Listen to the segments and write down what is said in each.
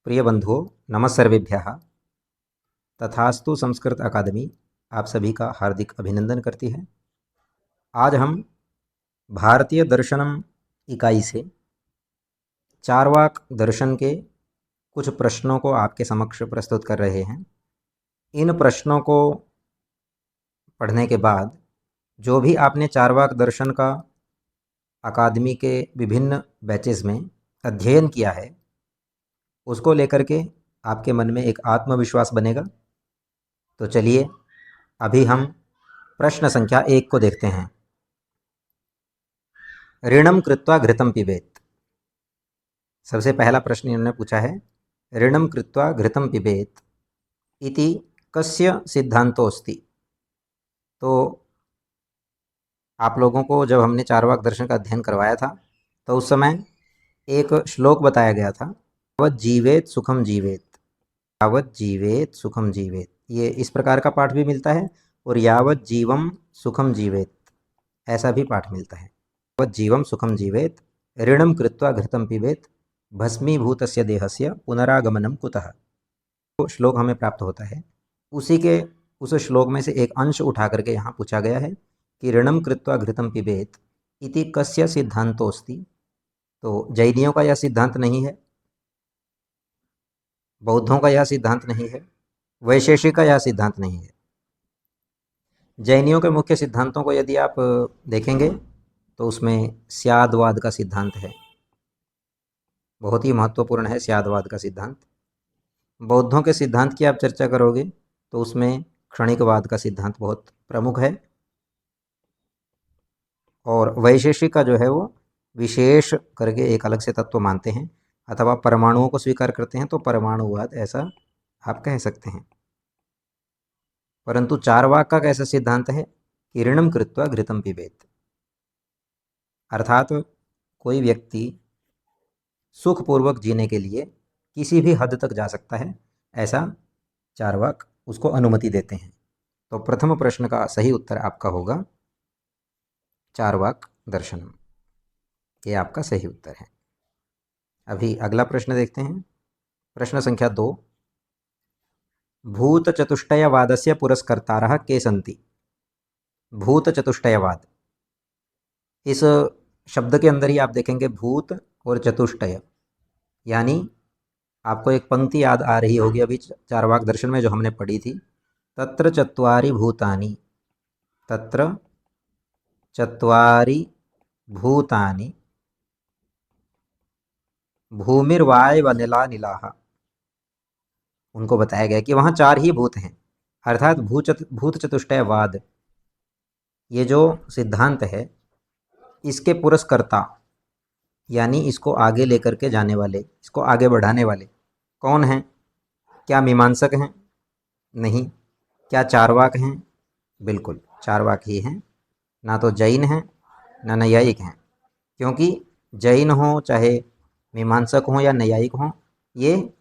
प्रिय बंधुओं, नमस्सर्वेभ्यः। तथास्तु संस्कृत अकादमी आप सभी का हार्दिक अभिनंदन करती है। आज हम भारतीय दर्शनम इकाई से चारवाक दर्शन के कुछ प्रश्नों को आपके समक्ष प्रस्तुत कर रहे हैं। इन प्रश्नों को पढ़ने के बाद जो भी आपने चारवाक दर्शन का अकादमी के विभिन्न बैचेस में अध्ययन किया है, उसको लेकर के आपके मन में एक आत्मविश्वास बनेगा। तो चलिए अभी हम प्रश्न संख्या 1 को देखते हैं। ऋणम कृत्वा घृतम पिबेत। सबसे पहला प्रश्न इन्होंने पूछा है, ऋणम कृत्वा घृतम पिबेत इति कस्य सिद्धांतोऽस्ति। तो आप लोगों को जब हमने चारवाक दर्शन का अध्ययन करवाया था तो उस समय एक श्लोक बताया गया था, यावत् जीवेत सुखम जीवेत, यावत् जीवेत सुखम जीवेत। ये इस प्रकार का पाठ भी मिलता है और यावत् जीवम सुखम जीवेत ऐसा भी पाठ मिलता है। यावत् जीवम सुखम जीवेत ऋणम कृत्वा घृतम पिबेत भस्मीभूतस्य देहस्य पुनरागमनम कुतः। तो श्लोक हमें प्राप्त होता है, उस श्लोक में से एक अंश उठा करके यहाँ पूछा गया है कि ऋणम कृत्वा घृतम पिबेत इति कस्य सिद्धांतोऽस्ति। तो जैनियों का यह सिद्धांत नहीं है, बौद्धों का यह सिद्धांत नहीं है, वैशेषिक का यह सिद्धांत नहीं है। जैनियों के मुख्य सिद्धांतों को यदि आप देखेंगे तो उसमें स्यादवाद का सिद्धांत है, बहुत ही महत्वपूर्ण है स्यादवाद का सिद्धांत। बौद्धों के सिद्धांत की आप चर्चा करोगे तो उसमें क्षणिकवाद का सिद्धांत बहुत प्रमुख है, और वैशेषिक का जो है वो विशेष करके एक अलग से तत्व मानते हैं, अथवा परमाणुओं को स्वीकार करते हैं, तो परमाणुवाद ऐसा आप कह सकते हैं। परंतु चारवाक का कैसा सिद्धांत है कि ऋणम कृत्वा घृतम पिबेत, अर्थात कोई व्यक्ति सुखपूर्वक जीने के लिए किसी भी हद तक जा सकता है, ऐसा चारवाक उसको अनुमति देते हैं। तो प्रथम प्रश्न का सही उत्तर आपका होगा चारवाक दर्शनम, ये आपका सही उत्तर है। अभी अगला प्रश्न देखते हैं, प्रश्न संख्या 2। भूतचतुष्टयवादस्य पुरस्कर्तारः के सन्ति। भूतचतुष्टयवाद, इस शब्द के अंदर ही आप देखेंगे भूत और चतुष्टय, यानी आपको एक पंक्ति याद आ रही होगी अभी चारवाक दर्शन में जो हमने पढ़ी थी, तत्र चत्वारि भूतानि, तत्र चत्वारि भूतानि भूमिर्वायवनिलानिलाः। उनको बताया गया कि वहाँ 4 ही भूत हैं, अर्थात भूत चतुष्टयवाद ये जो सिद्धांत है इसके पुरस्कर्ता, यानी इसको आगे लेकर के जाने वाले, इसको आगे बढ़ाने वाले कौन हैं? क्या मीमांसक हैं? नहीं। क्या चारवाक हैं? बिल्कुल चारवाक ही हैं, ना तो जैन हैं ना नैयायिक हैं। क्योंकि जैन हो चाहे मीमांसक हों या नैयायिक हों, ये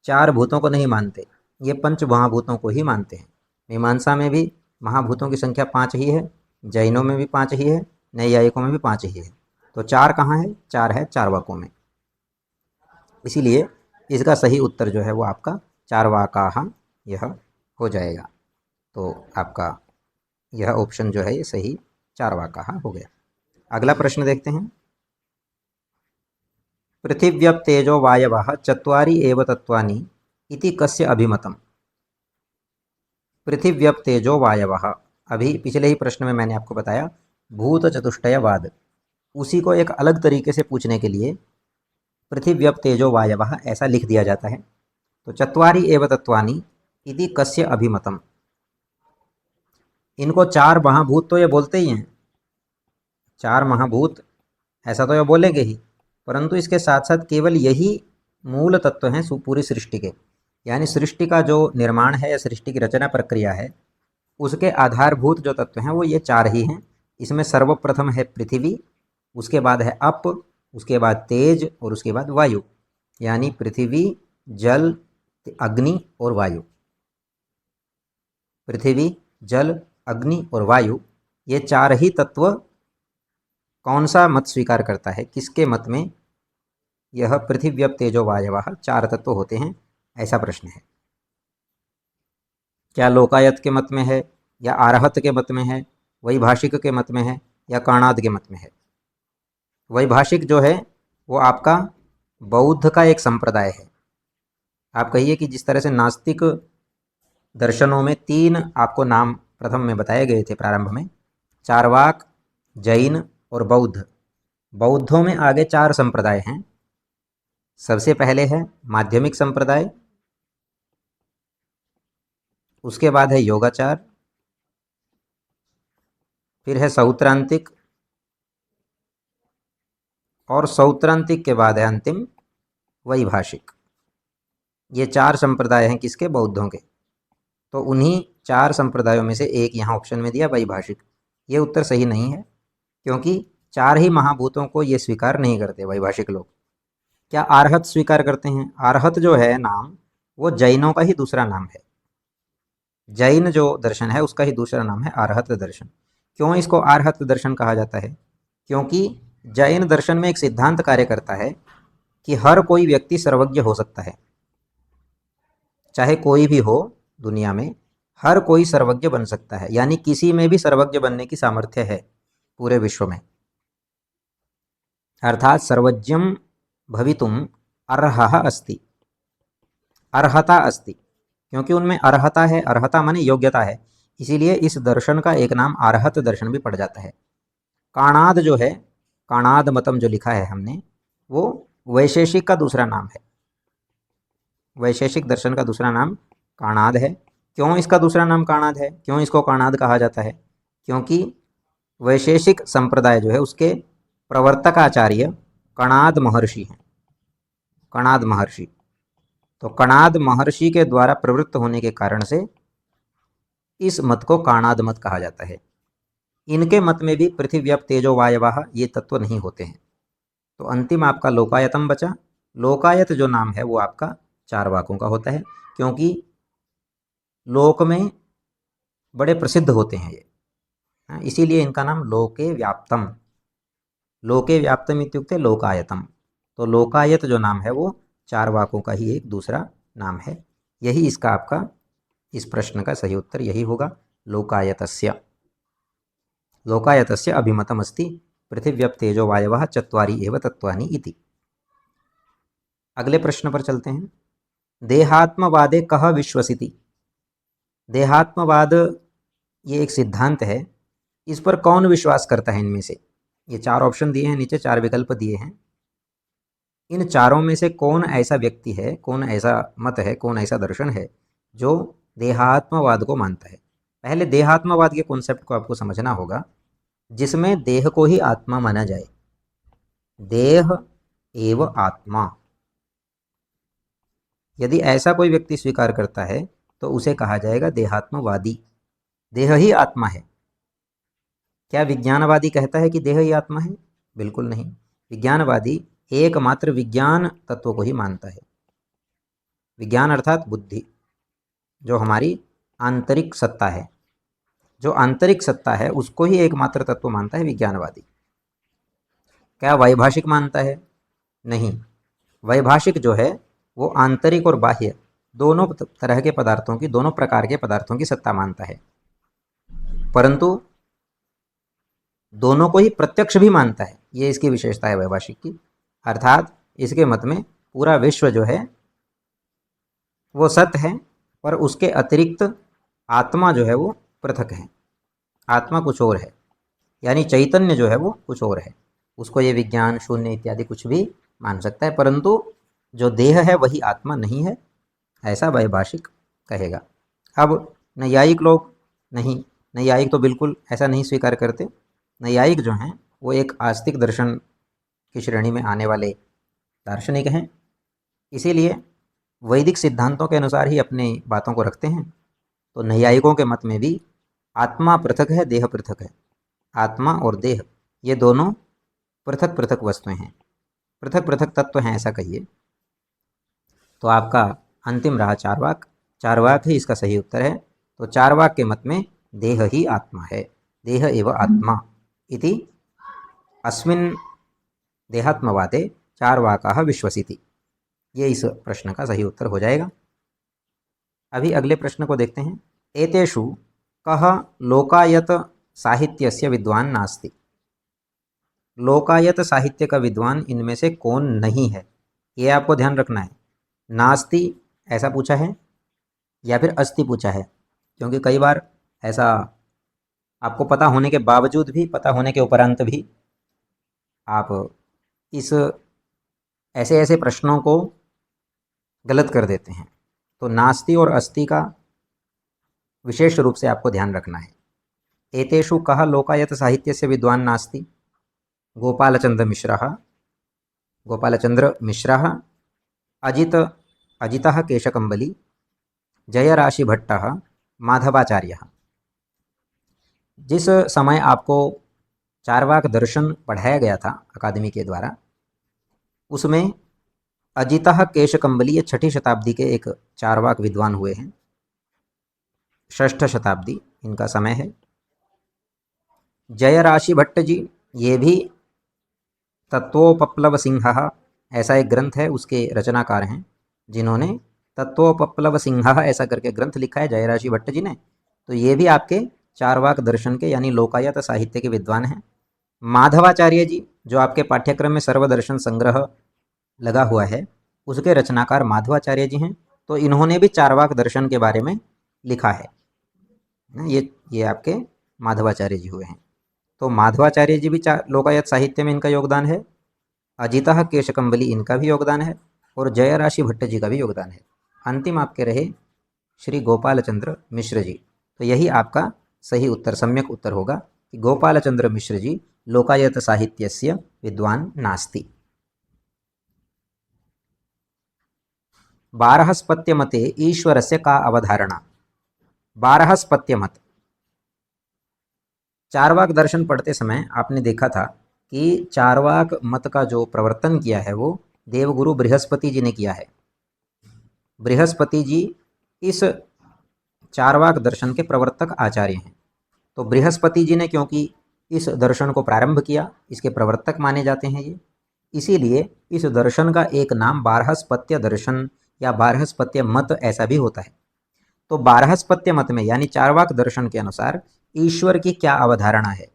4 भूतों को नहीं मानते, ये पंच महाभूतों को ही मानते हैं। मीमांसा में भी महाभूतों की संख्या 5 ही है, जैनों में भी 5 ही है, नैयायिकों में भी 5 ही है। तो 4 कहाँ है? 4 है चारवाकों में। इसीलिए इसका सही उत्तर जो है वो आपका चारवाकाः यह हो जाएगा। तो आपका यह ऑप्शन जो है ये सही चारवाकाः हो गया। अगला प्रश्न देखते हैं, पृथिव्यप तेजो वायवः चत्वारि एव तत्वानि इति कस्य अभिमतम्। पृथिव्यप तेजो वायवः, अभी पिछले ही प्रश्न में मैंने आपको बताया भूत चतुष्टयवाद, उसी को एक अलग तरीके से पूछने के लिए पृथिव्यप तेजो वायवः ऐसा लिख दिया जाता है। तो चत्वारि एव तत्वानि इति कस्य अभिमतम्, इनको 4 महाभूत तो ये बोलते ही हैं, 4 महाभूत ऐसा तो ये बोलेंगे ही, परंतु इसके साथ साथ केवल यही मूल तत्व हैं पूरी सृष्टि के, यानी सृष्टि का जो निर्माण है या सृष्टि की रचना प्रक्रिया है उसके आधारभूत जो तत्व हैं वो ये 4 ही हैं। इसमें सर्वप्रथम है पृथ्वी, उसके बाद है अप, उसके बाद तेज और उसके बाद वायु, यानी पृथ्वी, जल, अग्नि और वायु। पृथ्वी, जल, अग्नि और वायु, ये 4 ही तत्व कौन सा मत स्वीकार करता है, किसके मत में यह पृथिव्यप तेजो वायवः चार तत्व होते हैं, ऐसा प्रश्न है। क्या लोकायत के मत में है, या आरहत के मत में है, वैभाषिक के मत में है, या काणाद के मत में है? वैभाषिक जो है वो आपका बौद्ध का एक संप्रदाय है। आप कहिए कि जिस तरह से नास्तिक दर्शनों में तीन आपको नाम प्रथम में बताए गए थे प्रारंभ में, चारवाक, जैन और बौद्ध। बौद्धों में आगे चार संप्रदाय हैं। सबसे पहले है माध्यमिक संप्रदाय, उसके बाद है योगाचार, फिर है सौत्रांतिक, और सौत्रांतिक के बाद है अंतिम वैभाषिक। ये चार संप्रदाय हैं किसके? बौद्धों के। तो उन्हीं चार संप्रदायों में से एक यहाँ ऑप्शन में दिया वैभाषिक। ये उत्तर सही नहीं है, क्योंकि चार ही महाभूतों को ये स्वीकार नहीं करते वैभाषिक लोग। क्या आरहत स्वीकार करते हैं? आरहत जो है नाम, वो जैनों का ही दूसरा नाम है। जैन जो दर्शन है उसका ही दूसरा नाम है आरहत दर्शन। क्यों इसको आरहत दर्शन कहा जाता है? क्योंकि जैन दर्शन में एक सिद्धांत कार्य करता है कि हर कोई व्यक्ति सर्वज्ञ हो सकता है। चाहे कोई भी हो दुनिया में, हर कोई सर्वज्ञ बन सकता है, यानी किसी में भी सर्वज्ञ बनने की सामर्थ्य है पूरे विश्व में। अर्थात सर्वज्ञम भवितुम अर्हः अस्ति, अर्हता अस्ति, क्योंकि उनमें अर्हता है। अर्हता माने योग्यता है, इसीलिए इस दर्शन का एक नाम आरहत दर्शन भी पड़ जाता है। काणाद जो है, काणाद मतम जो लिखा है हमने, वो वैशेषिक का दूसरा नाम है। वैशेषिक दर्शन का दूसरा नाम काणाद है। क्यों इसका दूसरा नाम काणाद है? क्यों इसको काणाद कहा जाता है? क्योंकि वैशेषिक संप्रदाय जो है उसके प्रवर्तक आचार्य कणाद महर्षि हैं। कणाद महर्षि, तो कणाद महर्षि के द्वारा प्रवृत्त होने के कारण से इस मत को काणाद मत कहा जाता है। इनके मत में भी पृथिव्यप तेजो वायवः ये तत्व नहीं होते हैं। तो अंतिम आपका लोकायतम बचा। लोकायत जो नाम है वो आपका चारवाकों का होता है, क्योंकि लोक में बड़े प्रसिद्ध होते हैं ये, इसीलिए इनका नाम लोके व्याप्तम। लोके व्याप्तम इत्युक्ते लोकायतम। तो लोकायत जो नाम है वो चारवाकों का ही एक दूसरा नाम है। यही इसका आपका इस प्रश्न का सही उत्तर यही होगा, लोकायतस्य। लोकायतस्य अभिमतमस्ति पृथिव्यप तेजो वायवः चत्वारि एव तत्वानि इति। अगले प्रश्न पर चलते हैं। देहात्मवादे कः विश्वसिति। देहात्मवाद ये एक सिद्धांत है, इस पर कौन विश्वास करता है? इनमें से ये चार ऑप्शन दिए हैं, नीचे चार विकल्प दिए हैं। इन चारों में से कौन ऐसा व्यक्ति है, कौन ऐसा मत है, कौन ऐसा दर्शन है जो देहात्मवाद को मानता है? पहले देहात्मवाद के कॉन्सेप्ट को आपको समझना होगा, जिसमें देह को ही आत्मा माना जाए। देह एव आत्मा, यदि ऐसा कोई व्यक्ति स्वीकार करता है तो उसे कहा जाएगा देहात्मवादी। देह ही आत्मा है। क्या विज्ञानवादी कहता है कि देह ही आत्मा है? बिल्कुल नहीं। विज्ञानवादी एकमात्र विज्ञान तत्व को ही मानता है। विज्ञान अर्थात बुद्धि, जो हमारी आंतरिक सत्ता है, जो आंतरिक सत्ता है उसको ही एकमात्र तत्व मानता है विज्ञानवादी। क्या वैभाषिक मानता है? नहीं। वैभाषिक जो है वो आंतरिक और बाह्य दोनों तरह के पदार्थों की, दोनों प्रकार के पदार्थों की सत्ता मानता है, परंतु दोनों को ही प्रत्यक्ष भी मानता है। ये इसकी विशेषता है वैभाषिक की। अर्थात इसके मत में पूरा विश्व जो है वो सत्य है, पर उसके अतिरिक्त आत्मा जो है वो पृथक है। आत्मा कुछ और है, यानी चैतन्य जो है वो कुछ और है। उसको ये विज्ञान, शून्य इत्यादि कुछ भी मान सकता है, परंतु जो देह है वही आत्मा नहीं है, ऐसा वैभाषिक कहेगा। अब नैयायिक लोग नहीं, नैयायिक तो बिल्कुल ऐसा नहीं स्वीकार करते। नैयायिक जो हैं वो एक आस्तिक दर्शन की श्रेणी में आने वाले दार्शनिक हैं, इसीलिए वैदिक सिद्धांतों के अनुसार ही अपनी बातों को रखते हैं। तो नैयायिकों के मत में भी आत्मा पृथक है, देह पृथक है। आत्मा और देह ये दोनों पृथक पृथक वस्तुएं हैं, पृथक पृथक तत्व हैं, ऐसा कहिए। तो आपका अंतिम रहा चारवाक। चारवाक ही इसका सही उत्तर है। तो चारवाक के मत में देह ही आत्मा है, देह एव आत्मा इति अस्मिन् देहात्मवादे चार्वाकाः विश्वसिति। ये इस प्रश्न का सही उत्तर हो जाएगा। अभी अगले प्रश्न को देखते हैं। एतेषु कः लोकायत साहित्यस्य विद्वान नास्ति। लोकायत साहित्य का विद्वान इनमें से कौन नहीं है, ये आपको ध्यान रखना है। नास्ति ऐसा पूछा है या फिर अस्ति पूछा है, क्योंकि कई बार ऐसा आपको पता होने के बावजूद भी, पता होने के उपरांत भी आप इस ऐसे ऐसे प्रश्नों को गलत कर देते हैं। तो नास्ति और अस्ति का विशेष रूप से आपको ध्यान रखना है। एतेषु कः लोकायत साहित्यस्य विद्वान नास्ति। गोपालचंद्र मिश्रः, अजितः केशकम्बली, जयराशिभट्टः, माधवाचार्यः। जिस समय आपको चार्वाक दर्शन पढ़ाया गया था अकादमी के द्वारा, उसमें अजितः केशकम्बली ये 6ठी शताब्दी के एक चार्वाक विद्वान हुए हैं। 6ठ शताब्दी इनका समय है। जयराशि भट्ट जी, ये भी तत्वोपप्लव सिंहः ऐसा एक ग्रंथ है, उसके रचनाकार हैं, जिन्होंने तत्वोपप्लव सिंहः ऐसा करके ग्रंथ लिखा है जयराशि भट्ट जी ने। तो ये भी आपके चार्वाक दर्शन के यानी लोकायत साहित्य के विद्वान हैं। माधवाचार्य जी, जो आपके पाठ्यक्रम में सर्वदर्शन संग्रह लगा हुआ है, उसके रचनाकार माधवाचार्य जी हैं। तो इन्होंने भी चार्वाक दर्शन के बारे में लिखा है। ये आपके माधवाचार्य जी हुए हैं। तो माधवाचार्य जी भी लोकायत साहित्य में इनका योगदान है। अजितः केशकम्बली इनका भी योगदान है और जयराशि भट्ट जी का भी योगदान है। अंतिम आपके रहे श्री गोपालचंद्र मिश्र जी। तो यही आपका सही उत्तर, सम्यक उत्तर होगा कि गोपालचंद्र मिश्र जी लोकायत साहित्यस्य विद्वान नास्ति। बारहस्पत्य मते ईश्वरस्य का अवधारणा। बारहस्पत्य मत, चार्वाक दर्शन पढ़ते समय आपने देखा था कि चार्वाक मत का जो प्रवर्तन किया है वो देवगुरु बृहस्पति जी ने किया है। बृहस्पति जी इस चार्वाक दर्शन के प्रवर्तक आचार्य हैं। तो बृहस्पति जी ने क्योंकि इस दर्शन को प्रारंभ किया, इसके प्रवर्तक माने जाते हैं ये, इसीलिए इस दर्शन का एक नाम बारहस्पत्य दर्शन या बारहस्पत्य मत ऐसा भी होता है। तो बारहस्पत्य मत में यानी चार्वाक दर्शन के अनुसार ईश्वर की क्या अवधारणा है,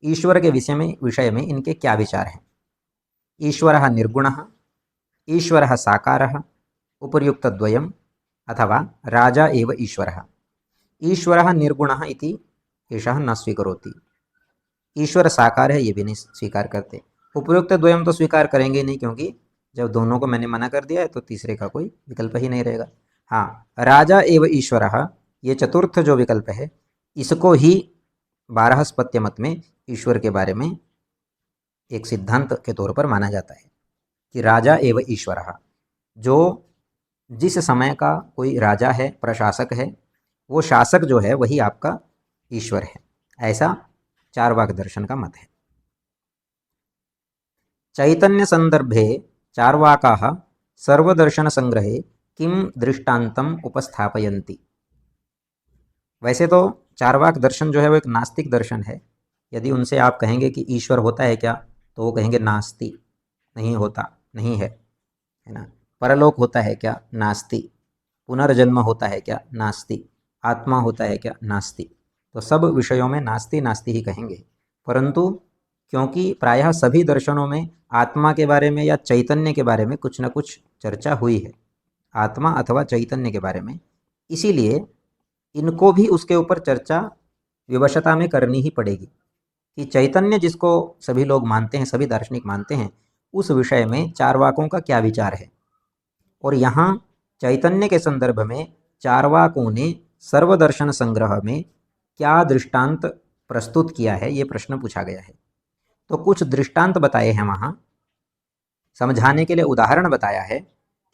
ईश्वर के विषय में इनके क्या विचार हैं। ईश्वरः निर्गुणः, ईश्वरः साकारः, उपर्युक्तद्वयम् अथवा राजा एव ईश्वरः। ईश्वरः निर्गुणः इति एषः न स्वीकरोति। ईश्वर साकार है ये भी नहीं स्वीकार करते। उपयुक्त द्वयम तो स्वीकार करेंगे नहीं, क्योंकि जब दोनों को मैंने मना कर दिया है तो तीसरे का कोई विकल्प ही नहीं रहेगा। हाँ, राजा एव ईश्वरः ये चतुर्थ जो विकल्प है, इसको ही बारहस्पत्य मत में ईश्वर के बारे में एक सिद्धांत के तौर पर माना जाता है कि राजा एव ईश्वरः, जो जिस समय का कोई राजा है, प्रशासक है, वो शासक जो है वही आपका ईश्वर है। ऐसा चार्वाक दर्शन का मत है। चैतन्य संदर्भे चार्वाकाः सर्वदर्शन संग्रहे किम दृष्टांतम उपस्थापयन्ति। वैसे तो चार्वाक दर्शन जो है वो एक नास्तिक दर्शन है। यदि उनसे आप कहेंगे कि ईश्वर होता है क्या, तो वो कहेंगे नास्ति, नहीं होता, नहीं है ना। परलोक होता है क्या, नास्ति। पुनर्जन्म होता है क्या, नास्ति। आत्मा होता है क्या, नास्ति। तो सब विषयों में नास्ति नास्ति ही कहेंगे। परंतु क्योंकि प्रायः सभी दर्शनों में आत्मा के बारे में या चैतन्य के बारे में कुछ न कुछ चर्चा हुई है, आत्मा अथवा चैतन्य के बारे में, इसीलिए इनको भी उसके ऊपर चर्चा विवशता में करनी ही पड़ेगी कि चैतन्य जिसको सभी लोग मानते हैं, सभी दार्शनिक मानते हैं, उस विषय में चार्वाकों का क्या विचार है। और यहाँ चैतन्य के संदर्भ में चार्वाकों ने सर्वदर्शन संग्रह में क्या दृष्टांत प्रस्तुत किया है, ये प्रश्न पूछा गया है। तो कुछ दृष्टांत बताए हैं वहाँ, समझाने के लिए उदाहरण बताया है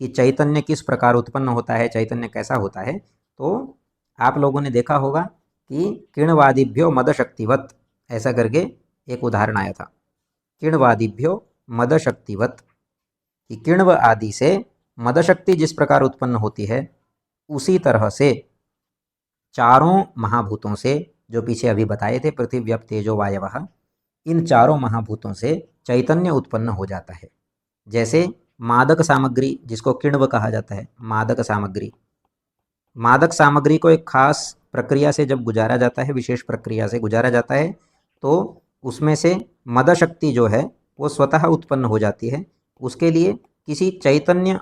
कि चैतन्य किस प्रकार उत्पन्न होता है, चैतन्य कैसा होता है। तो आप लोगों ने देखा होगा कि किणवादिभ्यो मदशक्तिवत ऐसा करके एक उदाहरण आया था। किणवादिभ्यो मदशक्तिवत, कि किण्व आदि से मदशक्ति जिस प्रकार उत्पन्न होती है, उसी तरह से चारों महाभूतों से, जो पीछे अभी बताए थे, पृथिव्यप तेजो वायवः, इन चारों महाभूतों से चैतन्य उत्पन्न हो जाता है। जैसे मादक सामग्री, जिसको किण्व कहा जाता है, मादक सामग्री, मादक सामग्री को एक खास प्रक्रिया से जब गुजारा जाता है, विशेष प्रक्रिया से गुजारा जाता है, तो उसमें से मद शक्ति जो है वो स्वतः उत्पन्न हो जाती है। उसके लिए किसी चैतन्य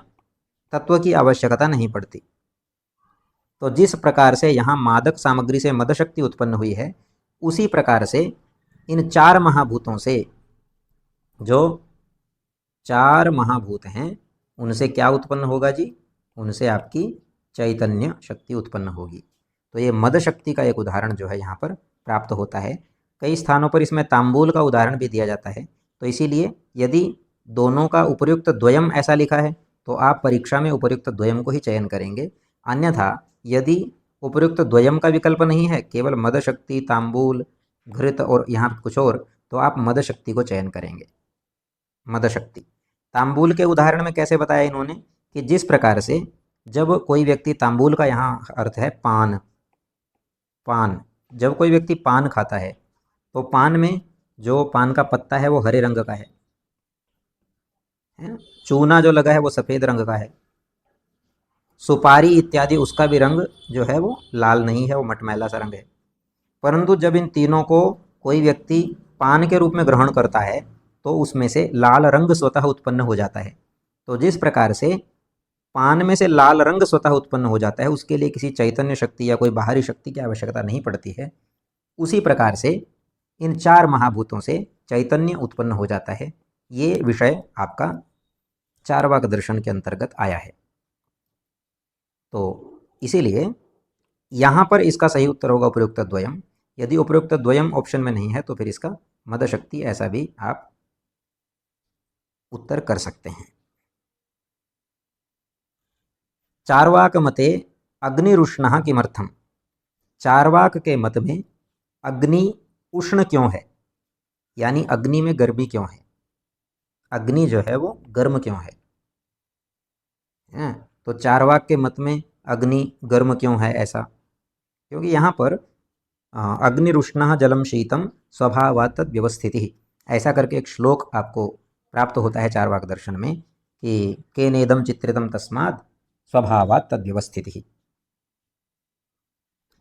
तत्व की आवश्यकता नहीं पड़ती। तो जिस प्रकार से यहाँ मादक सामग्री से मद शक्ति उत्पन्न हुई है, उसी प्रकार से इन 4 महाभूतों से, जो 4 महाभूत हैं, उनसे क्या उत्पन्न होगा जी? उनसे आपकी चैतन्य शक्ति उत्पन्न होगी। तो ये मद शक्ति का एक उदाहरण जो है यहाँ पर प्राप्त होता है। कई स्थानों पर इसमें तांबूल का उदाहरण भी दिया जाता है। तो इसीलिए यदि दोनों का उपर्युक्त द्वयम ऐसा लिखा है तो आप परीक्षा में उपर्युक्त द्वयम को ही चयन करेंगे। अन्यथा यदि उपर्युक्त द्वयम का विकल्प नहीं है, केवल मद शक्ति, तांबूल, घृत और यहाँ कुछ और, तो आप मद शक्ति को चयन करेंगे। मद शक्ति। तांबूल के उदाहरण में कैसे बताया इन्होंने कि जिस प्रकार से जब कोई व्यक्ति, तांबूल का यहाँ अर्थ है पान, पान, जब कोई व्यक्ति पान खाता है तो पान में जो पान का पत्ता है वो हरे रंग का है, चूना जो लगा है वो सफ़ेद रंग का है, सुपारी इत्यादि उसका भी रंग जो है वो लाल नहीं है, वो मटमैला सा रंग है। परंतु जब इन तीनों को कोई व्यक्ति पान के रूप में ग्रहण करता है तो उसमें से लाल रंग स्वतः उत्पन्न हो जाता है। तो जिस प्रकार से पान में से लाल रंग स्वतः उत्पन्न हो जाता है, उसके लिए किसी चैतन्य शक्ति या कोई बाहरी शक्ति की आवश्यकता नहीं पड़ती है, उसी प्रकार से इन 4 महाभूतों से चैतन्य उत्पन्न हो जाता है। ये विषय आपका चार्वाक दर्शन के अंतर्गत आया है। तो इसीलिए यहाँ पर इसका सही उत्तर होगा उपयुक्त द्वयम। यदि उपयुक्त द्वयम ऑप्शन में नहीं है तो फिर इसका मद शक्ति, ऐसा भी आप उत्तर कर सकते हैं। चार्वाक मते अग्निरुष्णः किमर्थम। चार्वाक के मत में अग्नि उष्ण क्यों है, यानी अग्नि में गर्मी क्यों है, अग्नि जो है वो गर्म क्यों है? तो चार्वाक के मत में अग्नि गर्म क्यों है ऐसा? क्योंकि यहाँ पर अग्निरुष्णः जलम शीतम स्वभावात् तद व्यवस्थिति, ऐसा करके एक श्लोक आपको प्राप्त होता है चार्वाक दर्शन में कि केनेदम चित्रितम तस्मात् स्वभावात् तद व्यवस्थिति।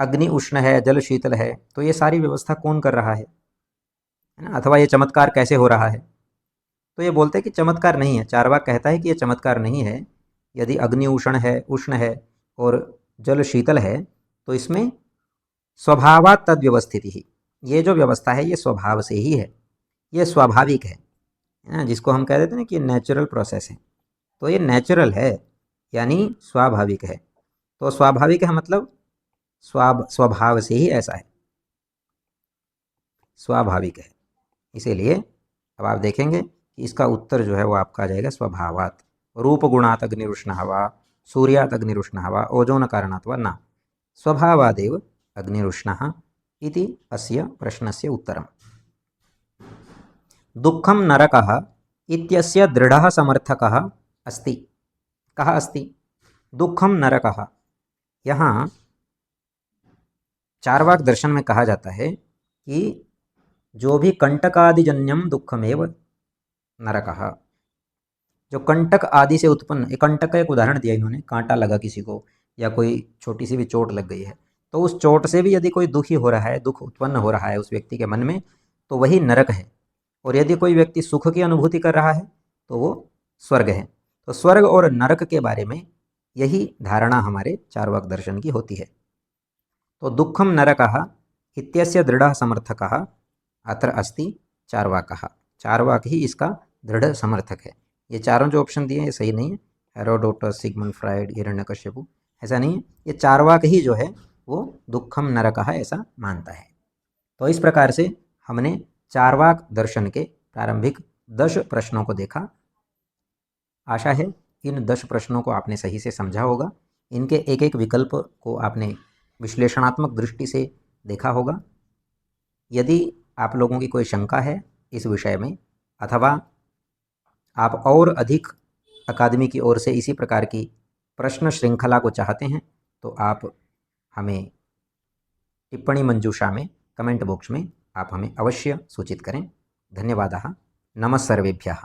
अग्नि उष्ण है, जल शीतल है, तो ये सारी व्यवस्था कौन कर रहा है ना? अथवा ये चमत्कार कैसे हो रहा है? तो ये बोलते हैं कि चमत्कार नहीं है। चार्वाक कहता है कि ये चमत्कार नहीं है। यदि अग्नि उष्ण है और जल शीतल है तो इसमें स्वभावात् तद व्यवस्थिति ही, ये जो व्यवस्था है ये स्वभाव से ही है, ये स्वाभाविक है ना, जिसको हम कह देते हैं ना कि नेचुरल प्रोसेस है। तो ये नेचुरल है यानी स्वाभाविक है। तो स्वाभाविक है मतलब स्वभाव से ही ऐसा है, स्वाभाविक है। इसीलिए अब आप देखेंगे कि इसका उत्तर जो है वो आपका आ जाएगा स्वभावात्। रूप गुणात् अग्निरुष्णः वा सूर्यात् अग्निरुष्णः वा ओजोन कारणात् वा न, स्वभावादेव अग्निरुष्णः इति अस्य प्रश्नस्य उत्तरम्। दुःखं नरकः इत्यस्य दृढ़ः समर्थकः अस्ति। कः अस्ति? दुःखं नरकः। यहाँ चार्वाक दर्शन में कहा जाता है कि जो भी कंटकादिजन्यम दुःखमेव नरकः, जो कंटक आदि से उत्पन्न, कंटक का एक उदाहरण दिया इन्होंने, कांटा लगा किसी को या कोई छोटी सी भी चोट लग गई है, तो उस चोट से भी यदि कोई दुखी हो रहा है, दुख उत्पन्न हो रहा है उस व्यक्ति के मन में, तो वही नरक है। और यदि कोई व्यक्ति सुख की अनुभूति कर रहा है तो वो स्वर्ग है। तो स्वर्ग और नरक के बारे में यही धारणा हमारे चार्वाक दर्शन की होती है। तो दुःखम नरकः इत्यस्य दृढ़ समर्थकः अत्र अस्ति चार्वाकः। चार्वाक ही इसका दृढ़ समर्थक है। ये चारों जो ऑप्शन दिए हैं ये सही नहीं है। हेरोडोटस, सिगमंड फ्राइड, हिरण्यकश्यपु, ऐसा नहीं है। ये चार्वाक ही जो है वो दुःखम नरकः ऐसा मानता है। तो इस प्रकार से हमने चार्वाक दर्शन के प्रारंभिक 10 प्रश्नों को देखा। आशा है इन 10 प्रश्नों को आपने सही से समझा होगा। इनके एक एक विकल्प को आपने विश्लेषणात्मक दृष्टि से देखा होगा। यदि आप लोगों की कोई शंका है इस विषय में, अथवा आप और अधिक अकादमी की ओर से इसी प्रकार की प्रश्न श्रृंखला को चाहते हैं, तो आप हमें टिप्पणी मंजूषा में, कमेंट बॉक्स में आप हमें अवश्य सूचित करें। धन्यवादः। नमः सर्वेभ्यः।